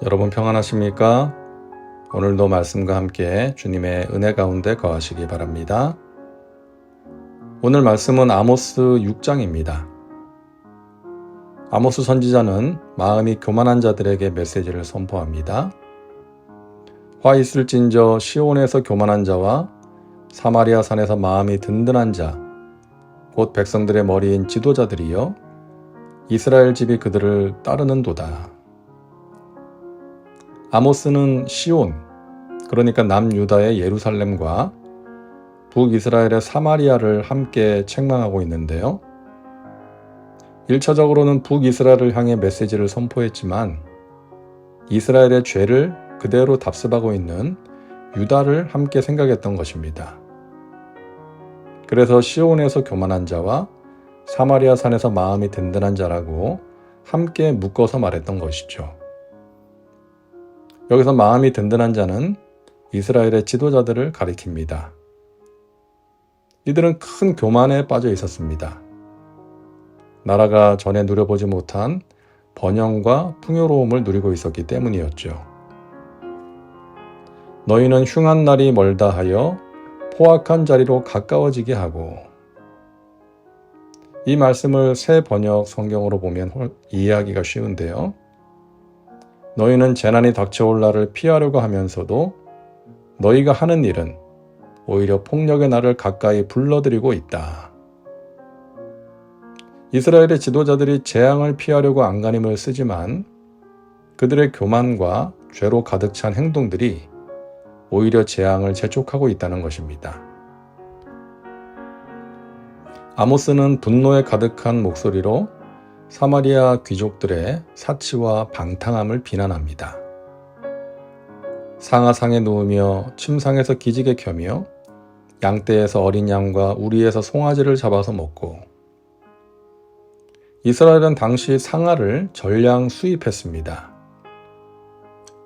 여러분 평안하십니까? 오늘도 말씀과 함께 주님의 은혜 가운데 거하시기 바랍니다. 오늘 말씀은 아모스 6장입니다. 아모스 선지자는 마음이 교만한 자들에게 메시지를 선포합니다. 화 있을진저 시온에서 교만한 자와 사마리아 산에서 마음이 든든한 자, 곧 백성들의 머리인 지도자들이여 이스라엘 집이 그들을 따르는도다. 아모스는 시온, 그러니까 남유다의 예루살렘과 북이스라엘의 사마리아를 함께 책망하고 있는데요. 1차적으로는 북이스라엘을 향해 메시지를 선포했지만 이스라엘의 죄를 그대로 답습하고 있는 유다를 함께 생각했던 것입니다. 그래서 시온에서 교만한 자와 사마리아 산에서 마음이 든든한 자라고 함께 묶어서 말했던 것이죠. 여기서 마음이 든든한 자는 이스라엘의 지도자들을 가리킵니다. 이들은 큰 교만에 빠져 있었습니다. 나라가 전에 누려보지 못한 번영과 풍요로움을 누리고 있었기 때문이었죠. 너희는 흉한 날이 멀다 하여 포악한 자리로 가까워지게 하고, 이 말씀을 새 번역 성경으로 보면 이해하기가 쉬운데요. 너희는 재난이 닥쳐올 날을 피하려고 하면서도 너희가 하는 일은 오히려 폭력의 날을 가까이 불러들이고 있다. 이스라엘의 지도자들이 재앙을 피하려고 안간힘을 쓰지만 그들의 교만과 죄로 가득 찬 행동들이 오히려 재앙을 재촉하고 있다는 것입니다. 아모스는 분노에 가득한 목소리로 사마리아 귀족들의 사치와 방탕함을 비난합니다. 상하상에 누우며 침상에서 기지개 켜며 양떼에서 어린 양과 우리에서 송아지를 잡아서 먹고, 이스라엘은 당시 상아를 전량 수입했습니다.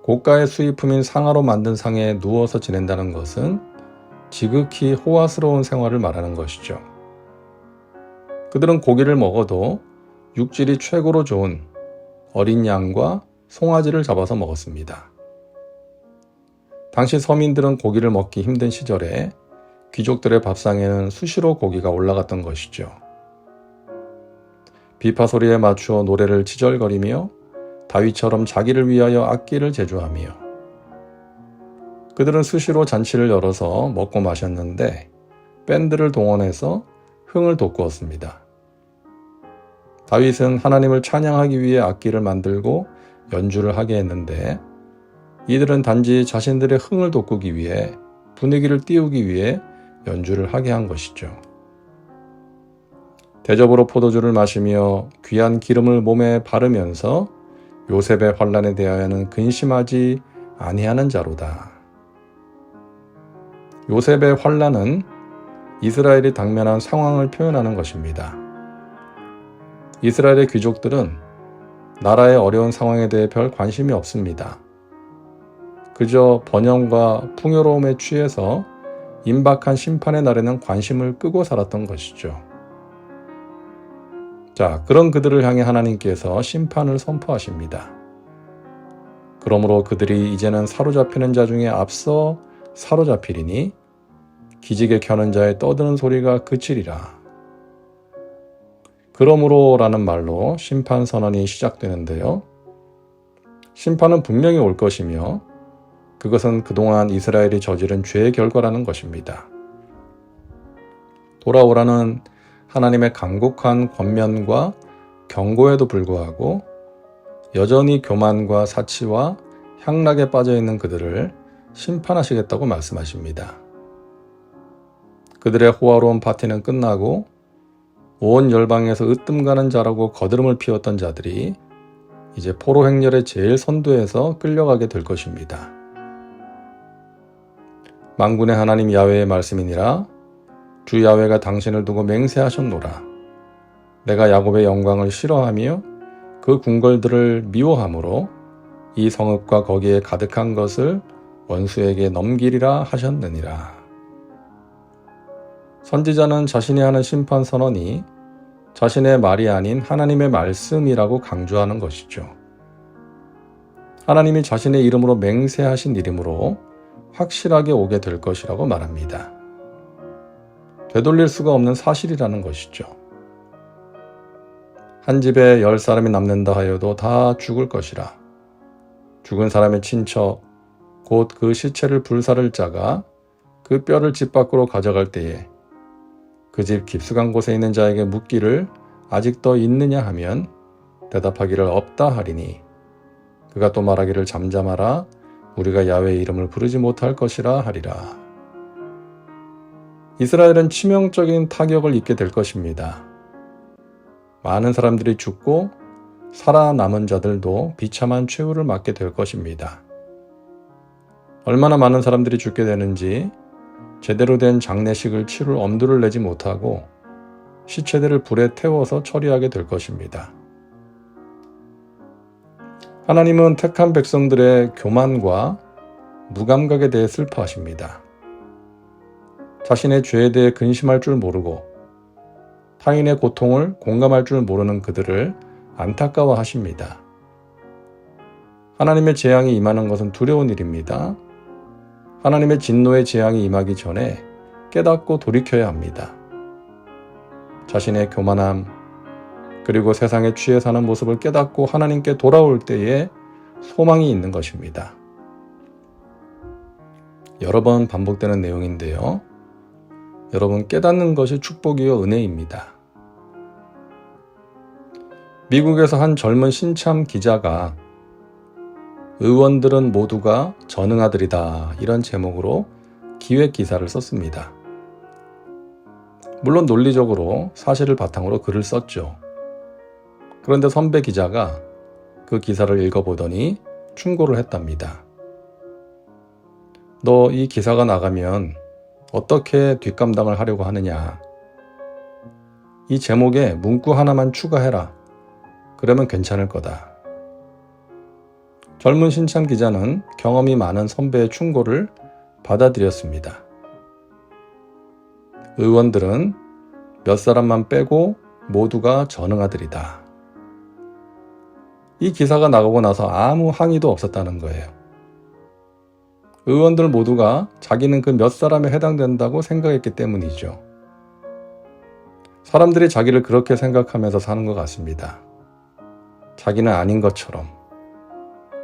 고가의 수입품인 상아로 만든 상에 누워서 지낸다는 것은 지극히 호화스러운 생활을 말하는 것이죠. 그들은 고기를 먹어도 육질이 최고로 좋은 어린 양과 송아지를 잡아서 먹었습니다. 당시 서민들은 고기를 먹기 힘든 시절에 귀족들의 밥상에는 수시로 고기가 올라갔던 것이죠. 비파 소리에 맞추어 노래를 지절거리며 다윗처럼 자기를 위하여 악기를 제조하며, 그들은 수시로 잔치를 열어서 먹고 마셨는데 밴드를 동원해서 흥을 돋구었습니다. 다윗은 하나님을 찬양하기 위해 악기를 만들고 연주를 하게 했는데 이들은 단지 자신들의 흥을 돋구기 위해, 분위기를 띄우기 위해 연주를 하게 한 것이죠. 대접으로 포도주를 마시며 귀한 기름을 몸에 바르면서 요셉의 환난에 대하여는 근심하지 아니하는 자로다. 요셉의 환난은 이스라엘이 당면한 상황을 표현하는 것입니다. 이스라엘의 귀족들은 나라의 어려운 상황에 대해 별 관심이 없습니다. 그저 번영과 풍요로움에 취해서 임박한 심판의 날에는 관심을 끄고 살았던 것이죠. 자, 그런 그들을 향해 하나님께서 심판을 선포하십니다. 그러므로 그들이 이제는 사로잡히는 자 중에 앞서 사로잡히리니 기지개 켜는 자의 떠드는 소리가 그치리라. 그러므로 라는 말로 심판 선언이 시작되는데요. 심판은 분명히 올 것이며 그것은 그동안 이스라엘이 저지른 죄의 결과라는 것입니다. 돌아오라는 하나님의 간곡한 권면과 경고에도 불구하고 여전히 교만과 사치와 향락에 빠져있는 그들을 심판하시겠다고 말씀하십니다. 그들의 호화로운 파티는 끝나고 온 열방에서 으뜸가는 자라고 거드름을 피웠던 자들이 이제 포로 행렬의 제일 선두에서 끌려가게 될 것입니다. 만군의 하나님 야훼의 말씀이니라. 주 야훼가 당신을 두고 맹세하셨노라. 내가 야곱의 영광을 싫어하며 그 궁궐들을 미워하므로 이 성읍과 거기에 가득한 것을 원수에게 넘기리라 하셨느니라. 선지자는 자신이 하는 심판 선언이 자신의 말이 아닌 하나님의 말씀이라고 강조하는 것이죠. 하나님이 자신의 이름으로 맹세하신 이름으로 확실하게 오게 될 것이라고 말합니다. 되돌릴 수가 없는 사실이라는 것이죠. 한 집에 10사람이 남는다 하여도 다 죽을 것이라. 죽은 사람의 친척, 곧 그 시체를 불사를 자가 그 뼈를 집 밖으로 가져갈 때에 그 집 깊숙한 곳에 있는 자에게 묻기를 아직도 있느냐 하면 대답하기를 없다 하리니 그가 또 말하기를 잠잠하라 우리가 야훼의 이름을 부르지 못할 것이라 하리라. 이스라엘은 치명적인 타격을 입게 될 것입니다. 많은 사람들이 죽고 살아남은 자들도 비참한 최후를 맞게 될 것입니다. 얼마나 많은 사람들이 죽게 되는지 제대로 된 장례식을 치룰 엄두를 내지 못하고 시체들을 불에 태워서 처리하게 될 것입니다. 하나님은 택한 백성들의 교만과 무감각에 대해 슬퍼하십니다. 자신의 죄에 대해 근심할 줄 모르고 타인의 고통을 공감할 줄 모르는 그들을 안타까워하십니다. 하나님의 재앙이 임하는 것은 두려운 일입니다. 하나님의 진노의 재앙이 임하기 전에 깨닫고 돌이켜야 합니다. 자신의 교만함, 그리고 세상에 취해 사는 모습을 깨닫고 하나님께 돌아올 때에 소망이 있는 것입니다. 여러 번 반복되는 내용인데요. 여러분 깨닫는 것이 축복이요 은혜입니다. 미국에서 한 젊은 신참 기자가 의원들은 모두가 전응아들이다 이런 제목으로 기획 기사를 썼습니다. 물론 논리적으로 사실을 바탕으로 글을 썼죠. 그런데 선배 기자가 그 기사를 읽어보더니 충고를 했답니다. 너 이 기사가 나가면 어떻게 뒷감당을 하려고 하느냐. 이 제목에 문구 하나만 추가해라. 그러면 괜찮을 거다. 젊은 신참 기자는 경험이 많은 선배의 충고를 받아들였습니다. 의원들은 몇 사람만 빼고 모두가 전응아들이다. 이 기사가 나가고 나서 아무 항의도 없었다는 거예요. 의원들 모두가 자기는 그 몇 사람에 해당된다고 생각했기 때문이죠. 사람들이 자기를 그렇게 생각하면서 사는 것 같습니다. 자기는 아닌 것처럼,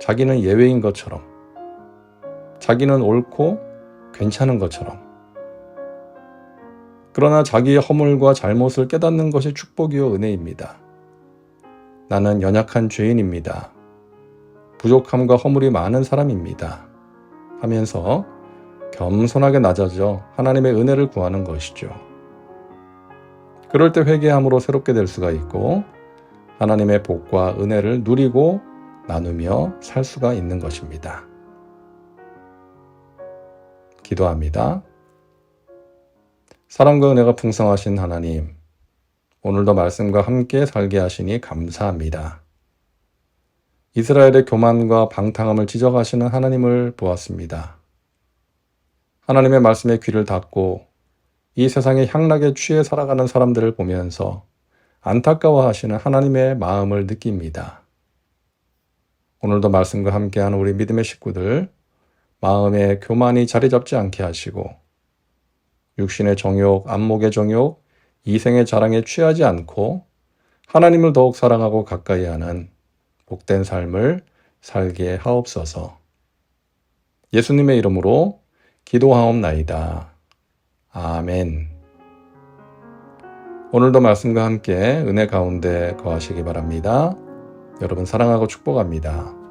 자기는 예외인 것처럼, 자기는 옳고 괜찮은 것처럼. 그러나 자기의 허물과 잘못을 깨닫는 것이 축복이요 은혜입니다. 나는 연약한 죄인입니다. 부족함과 허물이 많은 사람입니다. 하면서 겸손하게 낮아져 하나님의 은혜를 구하는 것이죠. 그럴 때 회개함으로 새롭게 될 수가 있고 하나님의 복과 은혜를 누리고 나누며 살 수가 있는 것입니다. 기도합니다. 사랑과 은혜가 풍성하신 하나님, 오늘도 말씀과 함께 살게 하시니 감사합니다. 이스라엘의 교만과 방탕함을 지적하시는 하나님을 보았습니다. 하나님의 말씀에 귀를 닫고 이 세상의 향락에 취해 살아가는 사람들을 보면서 안타까워하시는 하나님의 마음을 느낍니다. 오늘도 말씀과 함께하는 우리 믿음의 식구들, 마음에 교만이 자리 잡지 않게 하시고 육신의 정욕, 안목의 정욕, 이생의 자랑에 취하지 않고 하나님을 더욱 사랑하고 가까이 하는 복된 삶을 살게 하옵소서. 예수님의 이름으로 기도하옵나이다. 아멘. 오늘도 말씀과 함께 은혜 가운데 거하시기 바랍니다. 여러분 사랑하고 축복합니다.